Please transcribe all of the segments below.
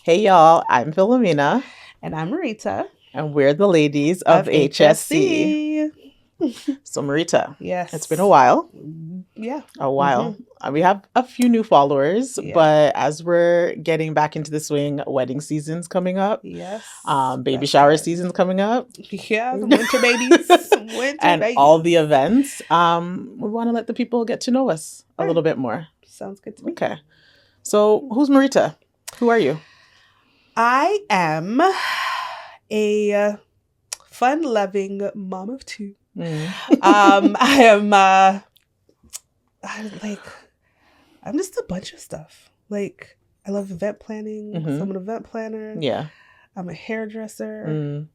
Hey y'all, I'm Philomena, And I'm Marita and we're the ladies of of HSC. HSC. So Marita, it's been a Yes. while. Yeah. A hmm while. We have a few new followers, Yeah. but as we're getting back into the swing, wedding season's coming up, Yes. baby That shower time. season's coming up, Yeah. The winter babies. Winter and all the babies. events. We want to let the people get to know us a little Right. bit more. Sounds good to me. Okay. So who's Marita? Who are you? I am a fun-loving mom of two. Mm. I am. I'm just a bunch of stuff. Like I love event planning. Mhm. So I'm an event planner. Yeah. I'm a hairdresser. Mm.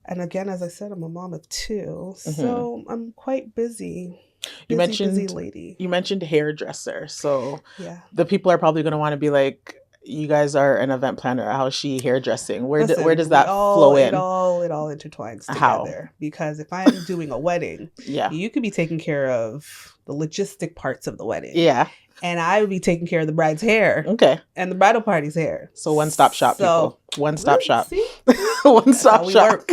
And again, as I said, I'm a mom of two, Mhm. so I'm quite busy. You Busy mentioned lady. hairdresser, so Yeah. the people are probably going to want to be like, you guys are an event planner. How's she hairdressing? Where does Listen, we that flow all it in? all it all intertwines How? together. Because if I'm doing a wedding, Yeah. you could be taking care of the logistic parts of the wedding. Yeah. And I would be taking care of the bride's hair Okay. and the bridal party's hair. So one-stop shop, people. One-stop shop. See? One-stop That's how we shop. work.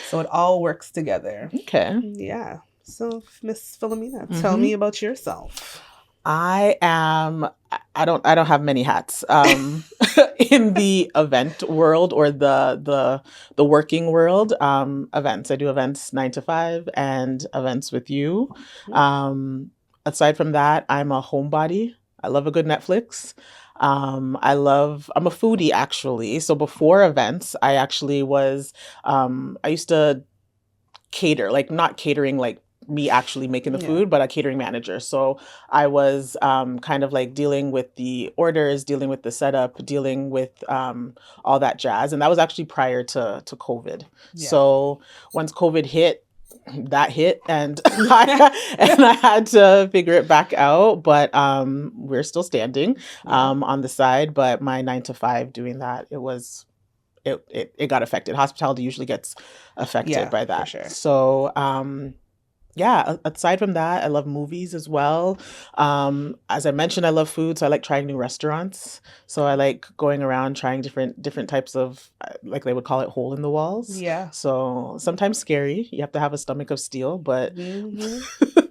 So it all works together. Okay. Yeah. So Miss Philomena, Mhm. tell me about yourself. I don't have many hats in the event world or the working world. Events. I do events 9 to 5 and events with you. Aside from that, I'm a homebody. I love a good Netflix. I'm a foodie actually. So before events, I actually was I used to cater, like not catering like me actually making the Yeah. food, but a catering manager. So I was kind of like dealing with the orders, dealing with the setup, dealing with all that jazz. And that was actually prior to COVID. Yeah. So once COVID hit, that hit and I had to figure it back out, but we're still standing on the side. But my 9 to 5 doing that, it got affected. Hospitality usually gets affected by that. For sure. So yeah, aside from that, I love movies as well. As I mentioned, I love food, so I like trying new restaurants. So I like going around trying different types of, like they would call it, hole in the walls. Yeah. So sometimes scary. You have to have a stomach of steel, but Mhm.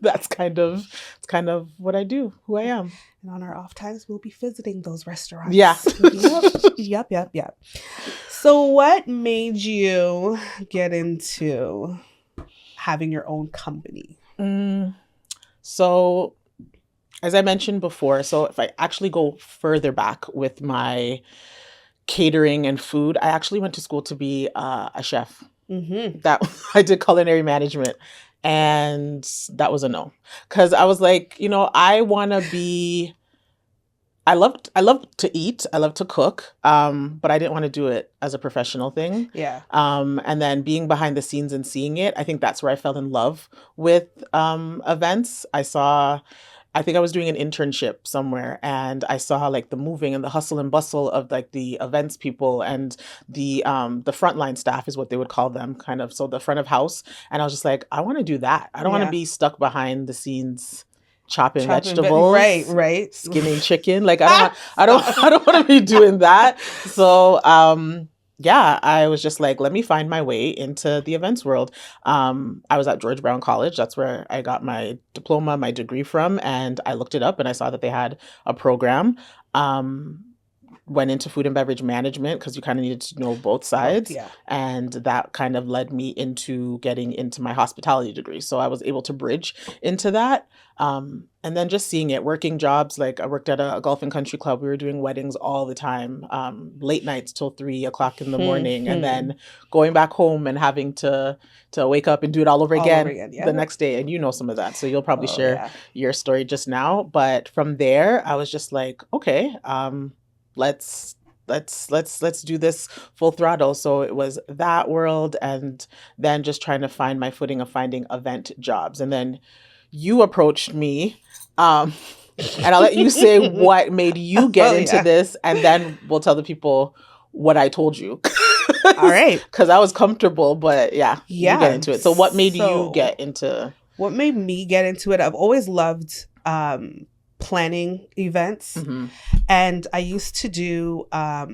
that's kind of what I do, who I am. And on our off times, we'll be visiting those restaurants. Yeah. Yep. So what made you get into having your own company? So as I mentioned before, so if I actually go further back with my catering and food, I actually went to school to be a chef. That I did culinary management, and that was a no, because I was like, I want to be. I love to eat. I love to cook, but I didn't want to do it as a professional thing. Yeah. And then being behind the scenes and seeing it, I think that's where I fell in love with events. I think I was doing an internship somewhere, and I saw like the moving and the hustle and bustle of like the events people and the frontline staff is what they would call them, kind of. So the front of house, and I was just like, I want to do that. I don't want to be stuck behind the scenes chopping vegetables, right, skinning chicken. Like I don't want to be doing that. So yeah, I was just like, let me find my way into the events world. I was at George Brown College. That's where I got my diploma, my degree from, and I looked it up and I saw that they had a program. Went into food and beverage management because you kind of needed to know both sides. Yeah. And that kind of led me into getting into my hospitality degree. So I was able to bridge into that. And then just seeing it, working jobs, like I worked at a golf and country club. We were doing weddings all the time, late nights till 3 o'clock in the morning, and then going back home and having to wake up and do it all over again the next day. And you know some of that. So you'll probably share your story just now. But from there, I was just like, okay, let's do this full throttle. So it was that world, and then just trying to find my footing of finding event jobs. And then you approached me, and I'll let you say what made you get into this, and then we'll tell the people what I told you. All right. Because I was comfortable, but you get into it. So what made you get into? What made me get into it? I've always loved planning events. Mm-hmm. And I used to do, I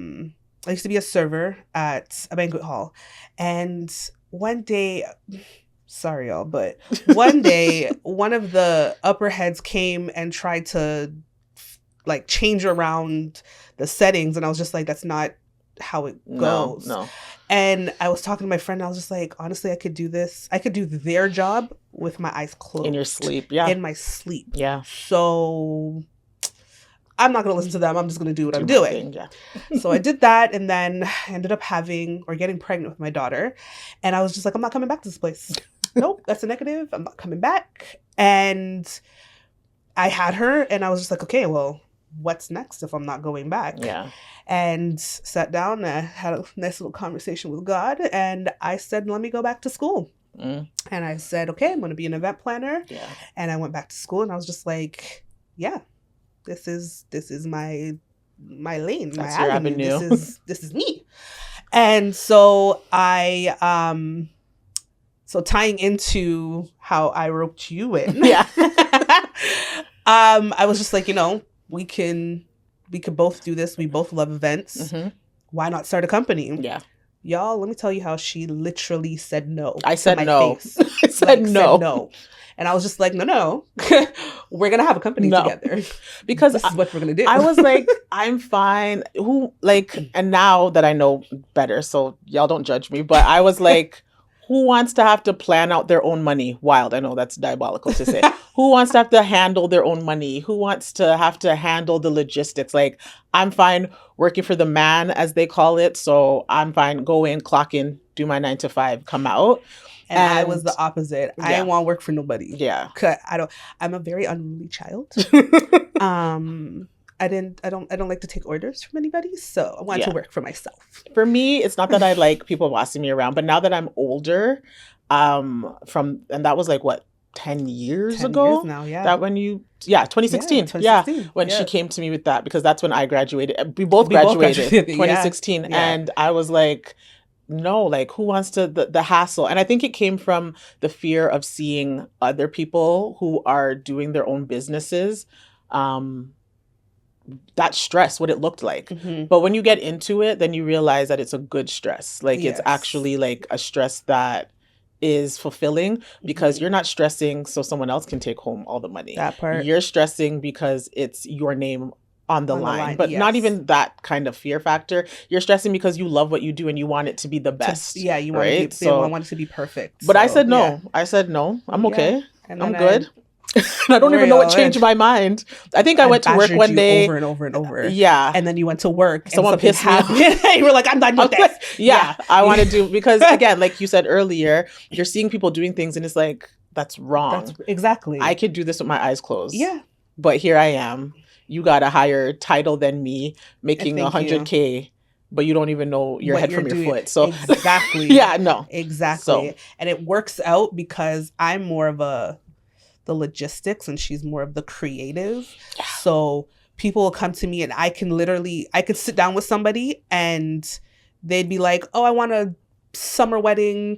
used to be a server at a banquet hall. And one day, sorry y'all, but one day, one of the upper heads came and tried to like change around the settings. And I was just like, that's not how it goes. No. And I was talking to my friend and I was just like, honestly, I could do this. I could do their job with my eyes closed. In your sleep. Yeah. In my sleep. Yeah. So I'm not going to listen to them. I'm just going to do what I'm doing. Yeah. So I did that and then I ended up getting pregnant with my daughter. And I was just like, I'm not coming back to this place. Nope, that's a negative. I'm not coming back. And I had her and I was just like, okay, well, what's next if I'm not going back? Yeah. And sat down and I had a nice little conversation with God. And I said, let me go back to school. And I said, okay, I'm going to be an event planner. Yeah. And I went back to school and I was just like, yeah, this is my lane, That's my your avenue. This is me. And so so tying into how I roped you in. Yeah. I was just like, we could both do this. We both love events. Mm-hmm. Why not start a company? Yeah. Y'all, let me tell you how she literally said no. I said no. Face. I said no. Said no. And I was just like, no. We're going to have a company together. Because this is what we're going to do. I was like, I'm fine. And now that I know better, so y'all don't judge me, but I was like, who wants to have to plan out their own money? Wild. I know that's diabolical to say. Who wants to have to handle their own money? Who wants to have to handle the logistics? Like, I'm fine working for the man, as they call it. So I'm fine. Go in, clock in, do my 9 to 5, come out. And I was the opposite. I didn't want to work for nobody. Yeah. I'm a very unruly child. I don't like to take orders from anybody, so I wanted to work for myself. For me, it's not that I like people bossing me around, but now that I'm older, and that was like what, 10 years ago? 10 years now, yeah. That when 2016. Yeah, when she came to me with that, because that's when I graduated. We both graduated 2016, and I was like, no, like, who wants to the hassle? And I think it came from the fear of seeing other people who are doing their own businesses, that stress, what it looked like. Mm-hmm. But when you get into it, then you realize that it's a good stress. Like, it's actually like a stress that is fulfilling, because you're not stressing so someone else can take home all the money. That part. You're stressing because it's your name on the line. But not even that kind of fear factor. You're stressing because you love what you do and you want it to be the best. You want right? I want it to be perfect. But I said no. Yeah. I said no. I'm okay. And I'm good. I don't even know what changed my mind. I think I went to work one day over and over and over. Yeah. And then you went to work. Someone pissed me off. You were like, I'm done with this. I want to do, because again, like you said earlier, you're seeing people doing things and it's like, that's wrong. Exactly. I could do this with my eyes closed. Yeah. But here I am. You got a higher title than me, making $100K. But you don't even know your head from your foot. So exactly. Exactly. So. And it works out because I'm more of the logistics and she's more of the creative. Yeah. So people will come to me and I could sit down with somebody and they'd be like, oh, I want a summer wedding,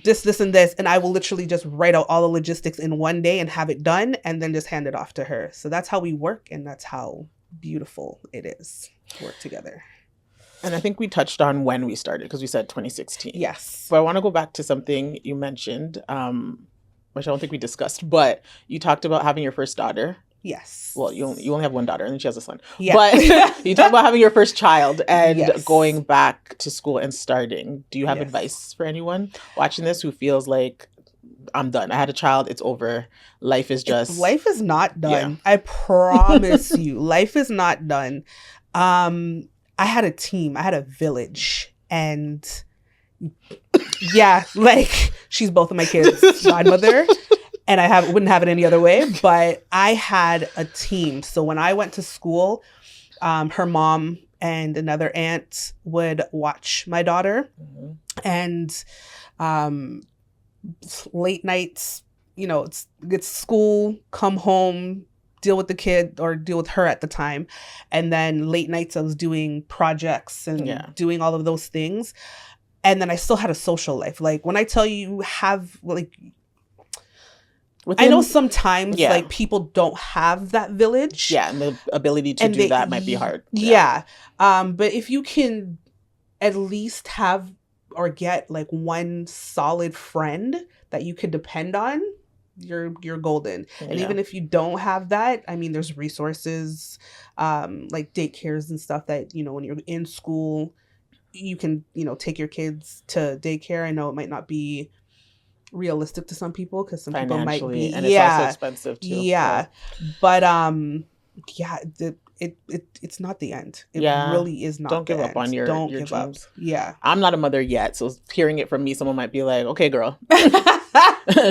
this, and this. And I will literally just write out all the logistics in one day and have it done and then just hand it off to her. So that's how we work. And that's how beautiful it is to work together. And I think we touched on when we started, because we said 2016. Yes. But I want to go back to something you mentioned, which I don't think we discussed, but you talked about having your first daughter. Yes. Well, you only have one daughter and then she has a son. Yeah. But you talked about having your first child and going back to school and starting. Do you have advice for anyone watching this who feels like, I'm done. I had a child. It's over. Life is not done. Yeah. I promise you, life is not done. I had a team. I had a village. And like, she's both of my kids' godmother. And I wouldn't have it any other way. But I had a team. So when I went to school, her mom and another aunt would watch my daughter. Mm-hmm. And late nights, it's school, come home, deal with the kid or deal with her at the time. And then late nights I was doing projects and doing all of those things. And then I still had a social life. Like, when I tell you have, like, I know sometimes like people don't have that village. Yeah, and the ability to do that might be hard. Yeah. But if you can at least have or get like one solid friend that you could depend on, you're golden. And even if you don't have that, I mean, there's resources like daycares and stuff that, you know, when you're in school, you can, you know, take your kids to daycare. I know it might not be realistic to some people because some people might be, and it's also expensive too. Yeah, but it's not the end. It really is not. Don't give up on your dreams. Up. Yeah, I'm not a mother yet, so hearing it from me, someone might be like, "Okay, girl,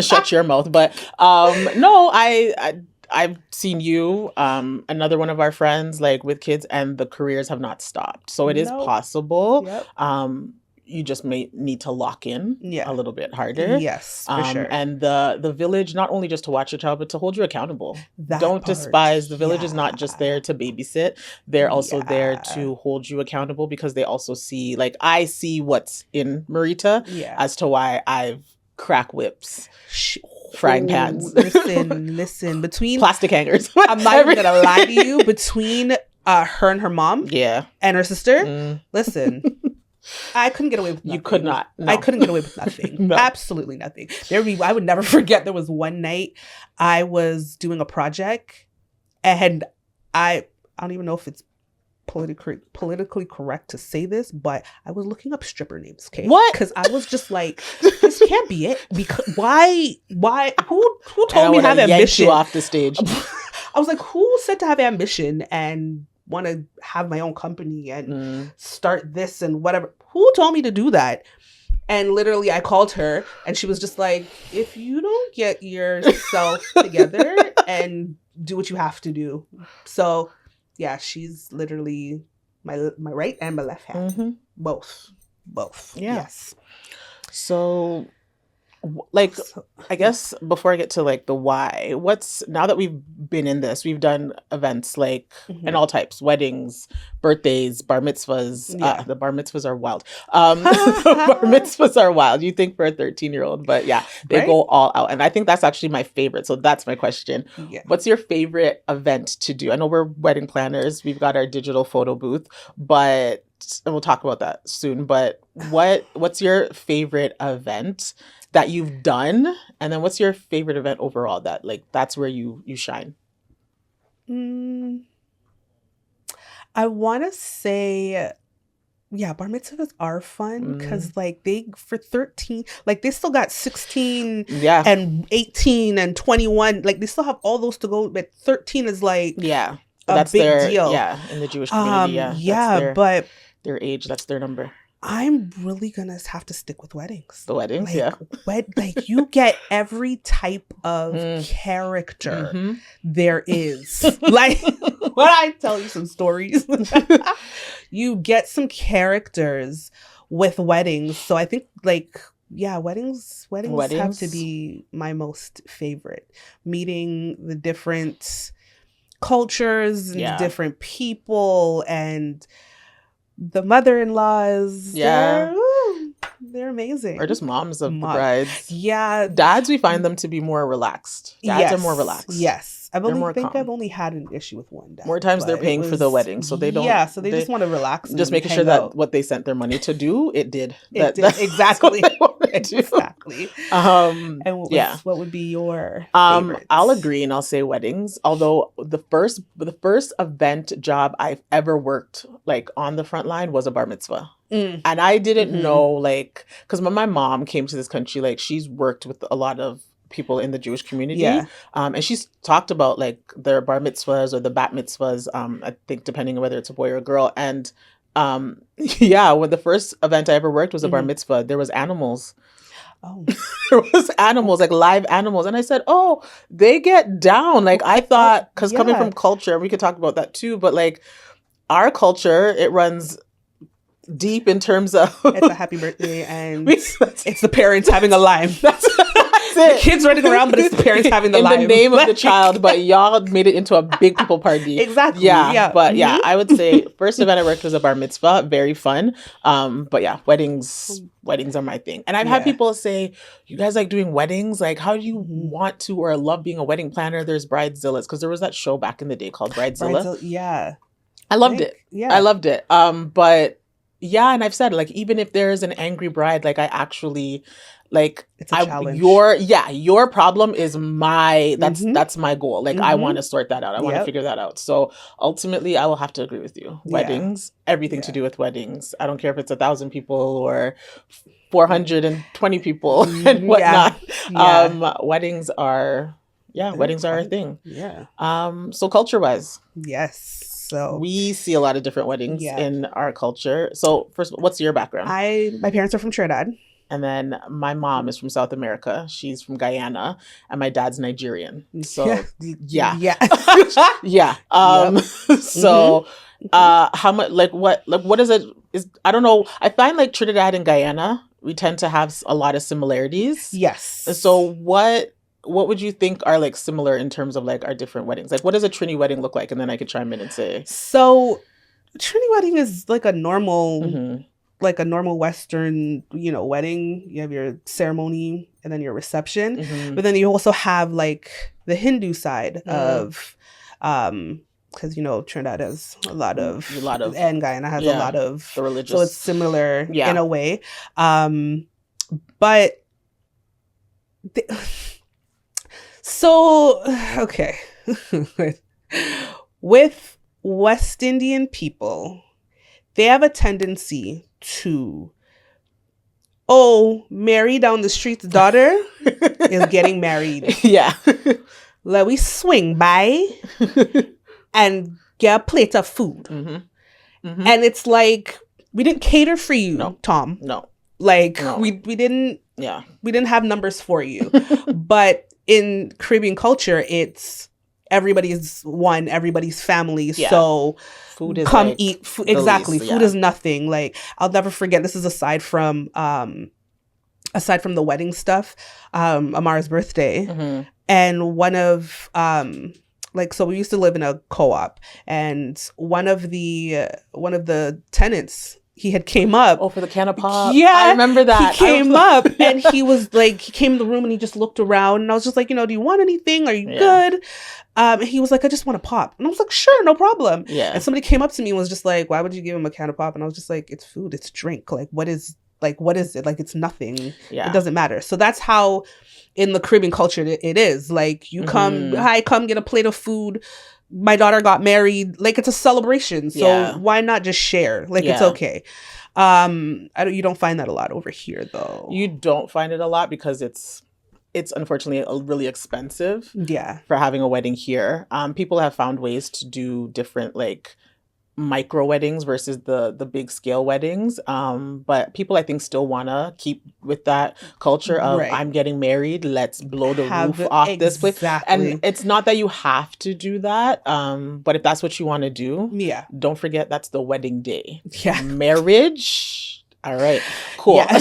shut your mouth." But no, I've seen you, another one of our friends, like with kids, and the careers have not stopped. So it is possible. Yep. You just may need to lock in a little bit harder. Yes, for sure. And the village, not only just to watch your child, but to hold you accountable. Don't despise. The village is not just there to babysit. They're also there to hold you accountable because they also see, like, I see what's in Marita as to why I've crack whips. Frying pans. Listen. Between plastic hangers. I'm not even gonna lie to you. Between her and her mom, and her sister, listen. I couldn't get away with nothing. You could not. No. I couldn't get away with nothing. No. Absolutely nothing. I would never forget. There was one night I was doing a project, and I don't even know if it's politically correct to say this, but I was looking up stripper names. Okay, what? Because I was just like, this can't be it. Because why? Who told me to have ambition? You off the stage. I was like, who said to have ambition and want to have my own company and start this and whatever? Who told me to do that? And literally I called her and she was just like, if you don't get yourself together and do what you have to do. So yeah, she's literally my right and my left hand. Both. Yeah. Yes. So like, I guess before I get to like the why, now that we've been in this, we've done events like in all types, weddings, birthdays, bar mitzvahs. The bar mitzvahs are wild. The bar mitzvahs are wild. You think for a 13-year-old, but yeah, they go all out. And I think that's actually my favorite. So that's my question. Yeah. What's your favorite event to do? I know we're wedding planners. We've got our digital photo booth, and we'll talk about that soon. But what's your favorite event that you've done, and then what's your favorite event overall that like that's where you shine? I want to say, bar mitzvahs are fun because like for 13, like they still got 16 and 18 and 21, like they still have all those to go, but 13 is like that's big their deal. In the Jewish community. But their age, that's their number. I'm really gonna have to stick with weddings. The weddings, like you get every type of character there is. Like when I tell you some stories, you get some characters with weddings. So I think like weddings have to be my most favorite. Meeting the different cultures, different people, and the mother-in-laws, they're amazing. Or just moms of the brides. Yeah. Dads, we find them to be more relaxed. Dads are more relaxed. Yes. I've only had an issue with one dad. More times they're paying for the wedding, so they don't. Yeah, so they just want to relax. Just making sure that what they sent their money to do, it did. Exactly. Exactly. And what would be your favorites? I'll agree and I'll say weddings. Although the first event job I've ever worked like on the front line was a bar mitzvah. And I didn't know, like, because when my mom came to this country, like she's worked with a lot of people in the Jewish community. And she's talked about like their bar mitzvahs or the bat mitzvahs, I think depending on whether it's a boy or a girl. And when the first event I ever worked was a bar mitzvah, there was animals. Oh, there was animals, like live animals. And I said, oh, they get down. Like I thought, because coming from culture, we could talk about that too, but like our culture, it runs deep in terms of it's a happy birthday and it's the parents having a live. That's it. The kids running around, but it's the parents having the in live. the name of the child, but y'all made it into a big people party. Exactly. Yeah. But yeah, I would say first event I worked was a bar mitzvah. Very fun. But yeah, weddings are my thing. And I've had people say, you guys like doing weddings? Like, how do you want to or love being a wedding planner? There's Bridezillas, because there was that show back in the day called Bridezilla. Yeah. I loved it. Yeah. I loved it. But yeah, and I've said, like, even if there is an angry bride, like, I actually, like, it's a challenge. Your problem is that's my goal. Like, I want to sort that out. I want to figure that out. So ultimately, I will have to agree with you. Weddings, everything to do with weddings. I don't care if it's 1,000 people or 420 people and whatnot. Weddings are a thing. Yeah. So culture-wise. Yes. So we see a lot of different weddings in our culture. So first, what's your background? My parents are from Trinidad. And then my mom is from South America. She's from Guyana, and my dad's Nigerian. So yeah. So how much, what is it? I don't know. I find like Trinidad and Guyana, we tend to have a lot of similarities. Yes. So what would you think are like similar in terms of like our different weddings? Like, what does a Trini wedding look like? And then I could chime in and say. So Trini wedding is like a normal, Western, wedding. You have your ceremony and then your reception. But then you also have like the Hindu side of, because, Trinidad has a lot of, and Guyana has a lot of, the religious. So it's similar in a way. But so, okay. With West Indian people, they have a tendency to, Mary down the street's daughter is getting married. Yeah. Let we swing by and get a plate of food. And it's like, we didn't cater for you, Tom. No. Like, we didn't have numbers for you. But in Caribbean culture, it's everybody's family. Yeah. So food is come like eat food. Exactly. Least, food is nothing. Like, I'll never forget, this is aside from the wedding stuff, Amara's birthday. And one of so we used to live in a co-op, and one of the tenants, he had came up. Oh, for the can of pop. Yeah. I remember that. He came up and he was like, he came in the room and he just looked around, and I was just like, do you want anything? Are you good? And he was like, I just want a pop. And I was like, sure, no problem. Yeah. And somebody came up to me and was just like, why would you give him a can of pop? And I was just like, it's food, it's drink. Like, what is it? Like, it's nothing. Yeah. It doesn't matter. So that's how in the Caribbean culture it is. Like, you come get a plate of food. My daughter got married. Like, it's a celebration. So why not just share? Like, it's okay. You don't find that a lot over here, though. You don't find it a lot because it's unfortunately really expensive. Yeah. For having a wedding here. People have found ways to do different like micro weddings versus the big scale weddings. But people, I think, still want to keep with that culture of I'm getting married, let's blow the roof off this place. And it's not that you have to do that. But if that's what you want to do, don't forget that's the wedding day. Yeah. Marriage. All right, cool. Yeah.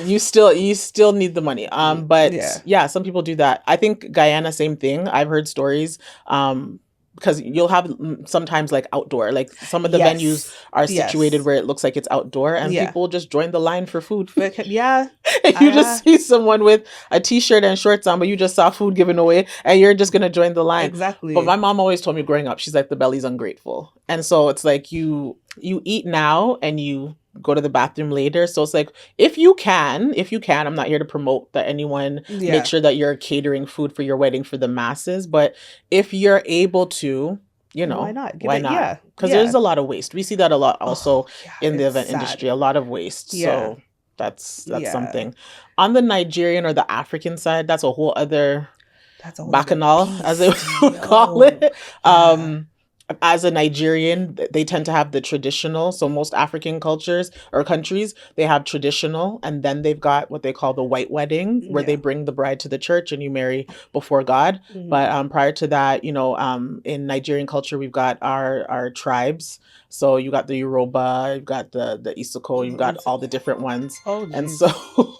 You still need the money. But some people do that. I think Guyana, same thing. I've heard stories. Because you'll have sometimes like outdoor, like some of the venues are situated where it looks like it's outdoor, and people just join the line for food. Yeah. And you just see someone with a t-shirt and shorts on, but you just saw food given away and you're just going to join the line. Exactly. But my mom always told me growing up, she's like, the belly's ungrateful. And so it's like you eat now and you go to the bathroom later. So it's like, if you can, I'm not here to promote that anyone make sure that you're catering food for your wedding for the masses. But if you're able to, why not? Why not? Because there's a lot of waste. We see that a lot also in the event industry, a lot of waste. Yeah. So that's something. On the Nigerian or the African side, that's a whole other bacchanal, as they would call it. As a Nigerian, they tend to have the traditional. So most African cultures or countries, they have traditional, and then they've got what they call the white wedding, where they bring the bride to the church and you marry before God. But prior to that, in Nigerian culture, we've got our tribes. So you got the Yoruba, you've got the Isoko, you've got all the different ones. Oh, and so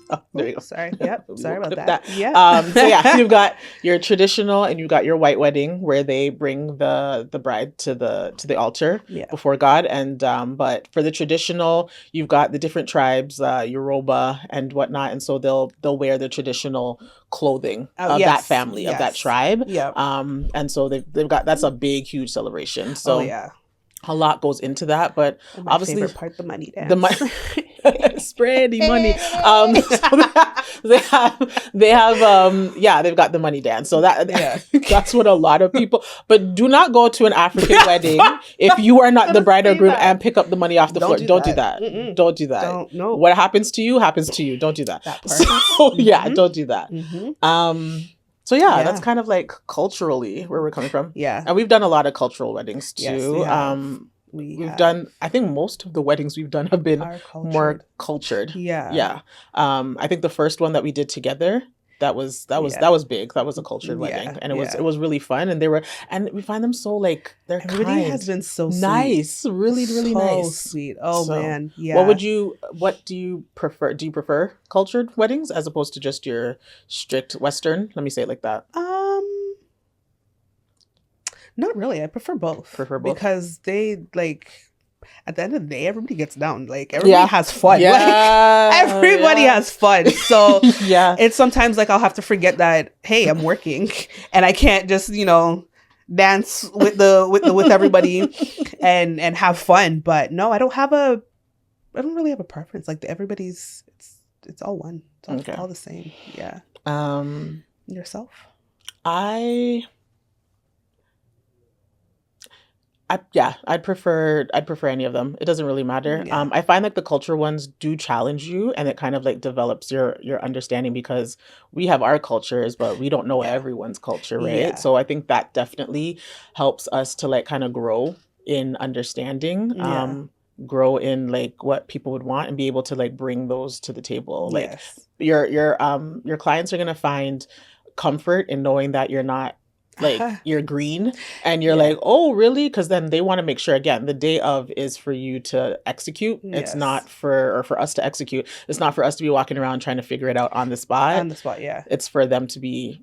Oh, there you go. Sorry. Yep. We Sorry will about clip that. that. Yeah. So yeah, you've got your traditional and you've got your white wedding where they bring the bride to the altar Yeah. before God. And but for the traditional, you've got the different tribes, Yoruba and whatnot, and so they'll wear the traditional clothing Oh, of that yes. family, of that Yes. tribe. Yep. And so they've got, that's a big, huge celebration. Oh, So yeah. a lot goes into that, but And my obviously favorite part, the money dance. the money spready money. So they have yeah, they've got the money dance. So that Yeah. that's what a lot of people. But do not go to an African wedding if you are not the bride or groom and pick up the money off the floor. Don't do that. Mm-mm. Don't do that. Don't. No. What happens to you happens to you. Don't do that. That part. So yeah, don't do that. So yeah, that's kind of like culturally where we're coming from. Yeah. And we've done a lot of cultural weddings too. Yes, We've done, I think most of the weddings we've done have been more cultured. Yeah. Yeah. I think the first one that we did together, that was big. That was a cultured wedding. And it was really fun. And we find them so like, they're everybody kind. has been so nice. Sweet. Really, really so nice. Sweet. Oh so, man. Yeah. What do you prefer? Do you prefer cultured weddings as opposed to just your strict Western? Let me say it like that. Not really. I prefer both. Because they like, at the end of the day, everybody gets down. Like everybody has fun. Yeah. Like everybody has fun. So yeah, it's sometimes like I'll have to forget that, hey, I'm working and I can't just, dance with everybody and have fun. But no, I don't really have a preference. Like everybody's it's all one. It's all the same. Yeah. Yourself? I'd prefer any of them. It doesn't really matter. Yeah. I find like the culture ones do challenge you, and it kind of like develops your understanding because we have our cultures, but we don't know everyone's culture, right? Yeah. So I think that definitely helps us to like kind of grow in understanding, grow in like what people would want, and be able to like bring those to the table. Like your clients are gonna find comfort in knowing that you're not like you're green and you're like, oh really? Because then they want to make sure, again, the day of is for you to execute. It's not for us to execute. It's not for us to be walking around trying to figure it out on the spot. It's for them to be,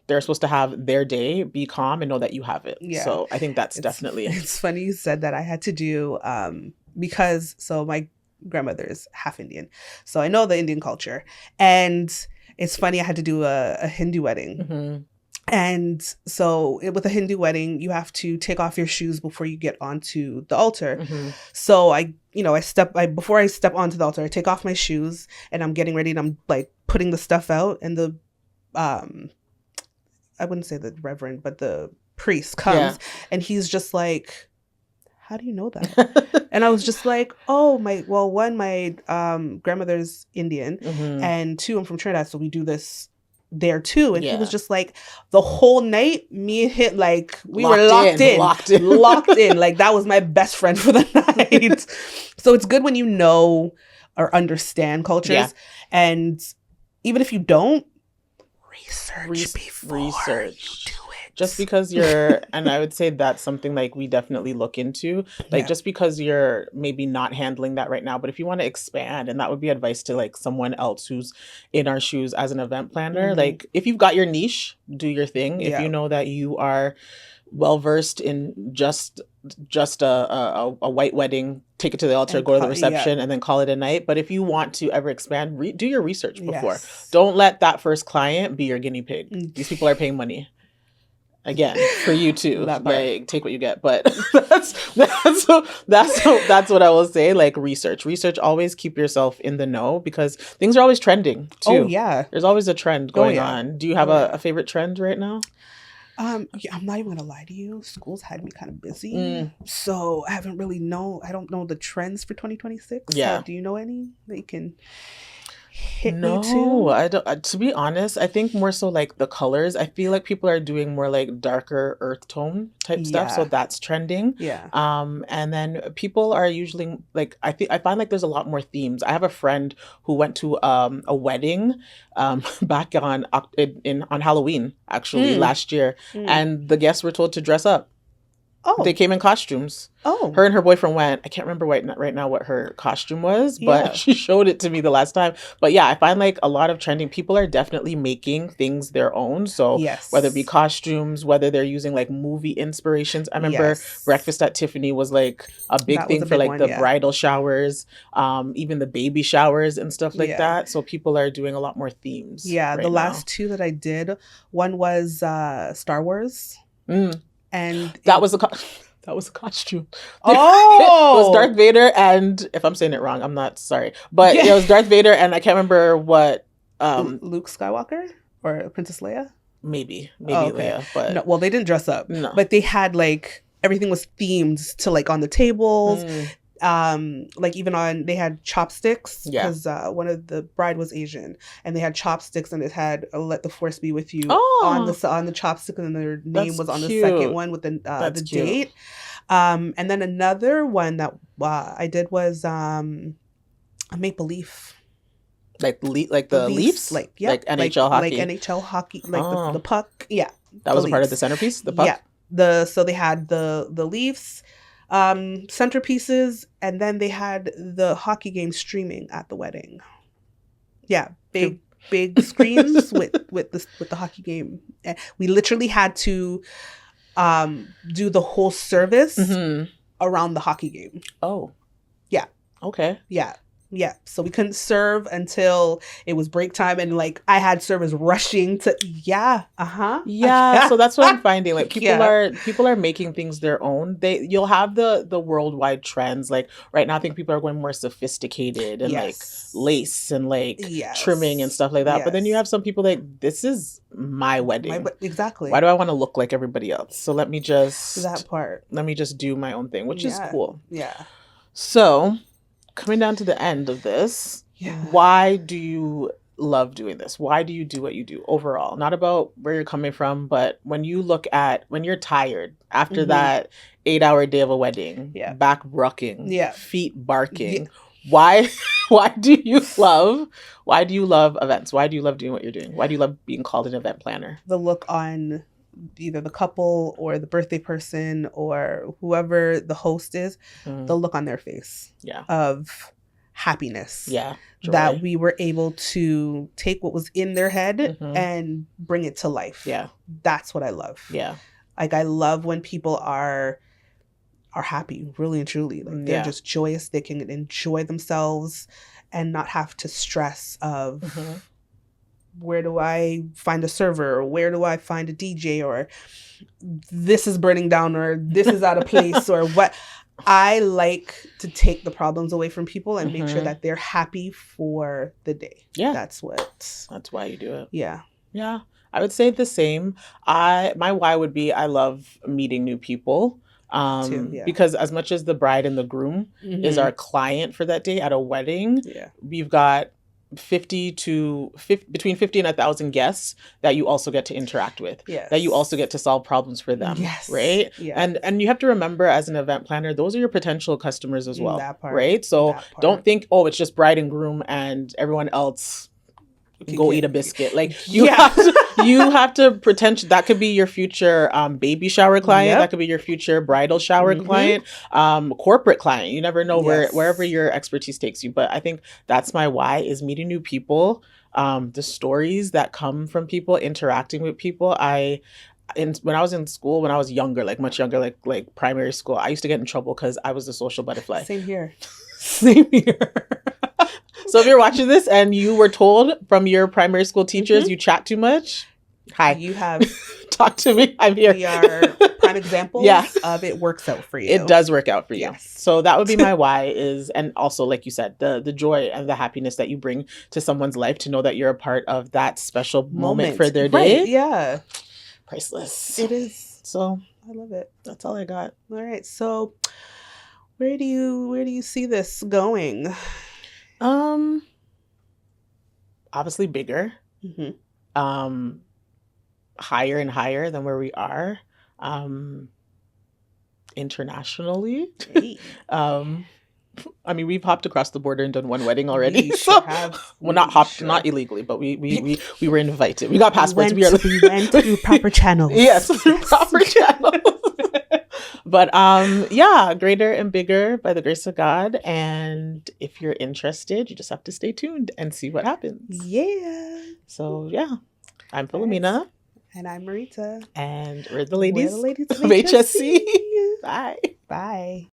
they're supposed to have their day, be calm, and know that you have it. So I think that's definitely it's funny you said that. I had to do because my grandmother is half Indian, so I know the Indian culture, and it's funny, I had to do a Hindu wedding. And so with a Hindu wedding, you have to take off your shoes before you get onto the altar. So before I step onto the altar, I take off my shoes and I'm getting ready and I'm like putting the stuff out, and the I wouldn't say the reverend, but the priest comes and he's just like, how do you know that? And I was just like, oh, my grandmother's Indian, and two, I'm from Trinidad, so we do this there too. And he was just like, the whole night, me and him, like, we were locked in. Like, that was my best friend for the night. So it's good when you know or understand cultures. And even if you don't, research before you do it. Just because you're, and I would say that's something like we definitely look into, like just because you're maybe not handling that right now, but if you want to expand, and that would be advice to like someone else who's in our shoes as an event planner, like if you've got your niche, do your thing. If you know that you are well versed in just a white wedding, take it to the altar, and go to the reception, and then call it a night. But if you want to ever expand, do your research before. Don't let that first client be your guinea pig. These people are paying money. Again, for you too, like take what you get. But that's what I will say. Like research, always keep yourself in the know, because things are always trending too. Oh yeah, there's always a trend going on. Do you have a favorite trend right now? I'm not even gonna lie to you. School's had me kind of busy, so I haven't really I don't know the trends for 2026. So do you know any that you can hit me too? I don't. To be honest, I think more so like the colors. I feel like people are doing more like darker earth tone type stuff, so that's trending. And then people are usually like, I find like there's a lot more themes. I have a friend who went to a wedding back on Halloween actually last year, and the guests were told to dress up. They came in costumes. Her and her boyfriend went. I can't remember right now what her costume was, but she showed it to me the last time. But yeah, I find like a lot of trending people are definitely making things their own. So whether it be costumes, whether they're using like movie inspirations. I remember Breakfast at Tiffany was like a big thing for like the bridal showers, even the baby showers and stuff like that. So people are doing a lot more themes. Yeah, the last two that I did, one was Star Wars. And that was a costume. Oh, it was Darth Vader, and if I'm saying it wrong, I'm not sorry, but it was Darth Vader, and I can't remember what Luke Skywalker or Princess Leia. Maybe Leia, but no, well, they didn't dress up. No, but they had like everything was themed to like on the tables. Like even on, they had chopsticks because one of the bride was Asian, and they had chopsticks, and it had "Let the Force be with you" on the chopstick, and then their name was on the second one with the date. And then another one that I did was a make believe. Like the Leafs? Like NHL hockey. Like NHL hockey, like the puck. Yeah. That was a part of the centerpiece, the puck? Yeah. So they had the Leafs centerpieces, and then they had the hockey game streaming at the wedding. Yeah, big screens with the hockey game. And we literally had to do the whole service around the hockey game. Oh. Yeah. Okay. Yeah. Yeah, so we couldn't serve until it was break time, and like I had servers rushing to so that's what I'm finding. Like people are making things their own. You'll have the worldwide trends. Like right now, I think people are going more sophisticated and like lace and like trimming and stuff like that. But then you have some people like, this is my wedding. Exactly. Why do I want to look like everybody else? So let me just do my own thing, which is cool. Yeah. So, coming down to the end of this, why do you love doing this? Why do you do what you do overall? Not about where you're coming from, but when you look at when you're tired after that 8-hour day of a wedding, back rucking, feet barking. Why do you love events? Why do you love doing what you're doing? Why do you love being called an event planner? The look on either the couple or the birthday person or whoever the host is, the look on their face of happiness. Yeah. Joy. That we were able to take what was in their head and bring it to life. Yeah. That's what I love. Yeah. Like I love when people are happy, really and truly. Like they're just joyous. They can enjoy themselves and not have to stress of where do I find a server, or where do I find a DJ, or this is burning down, or this is out of place, or what. I like to take the problems away from people and make sure that they're happy for the day. Yeah. That's why you do it. Yeah. Yeah. I would say the same. My why would be I love meeting new people. Because as much as the bride and the groom is our client for that day at a wedding, we've got between 50 and 1,000 guests that you also get to interact with, that you also get to solve problems for them, right? And you have to remember, as an event planner, those are your potential customers as well, right? So don't think, oh, it's just bride and groom and everyone else go eat a biscuit. Like you have to pretend that could be your future baby shower client. That could be your future bridal shower client, corporate client. You never know wherever your expertise takes you. But I think that's my why, is meeting new people, the stories that come from people, interacting with people. When I was in school, when I was younger, like much younger, like primary school, I used to get in trouble because I was the social butterfly. Same here. Same here. So if you're watching this and you were told from your primary school teachers you chat too much, hi. You have talk to me. I'm here. We are prime examples of it works out for you. It does work out for you. Yes. So that would be my why, and also, like you said, the joy and the happiness that you bring to someone's life, to know that you're a part of that special moment for their day. Right. Yeah. Priceless. It is. So I love it. That's all I got. All right. So where do you see this going? Obviously bigger, higher and higher than where we are, internationally. I mean, we've hopped across the border and done one wedding already. Well, not illegally, but we were invited. We got passports. We went through proper channels. Yes, through proper channels. But yeah, greater and bigger by the grace of God. And if you're interested, you just have to stay tuned and see what happens. Yeah. So yeah, I'm Philomena. And I'm Marita. And we're the ladies, of HSC. HSC. Bye. Bye.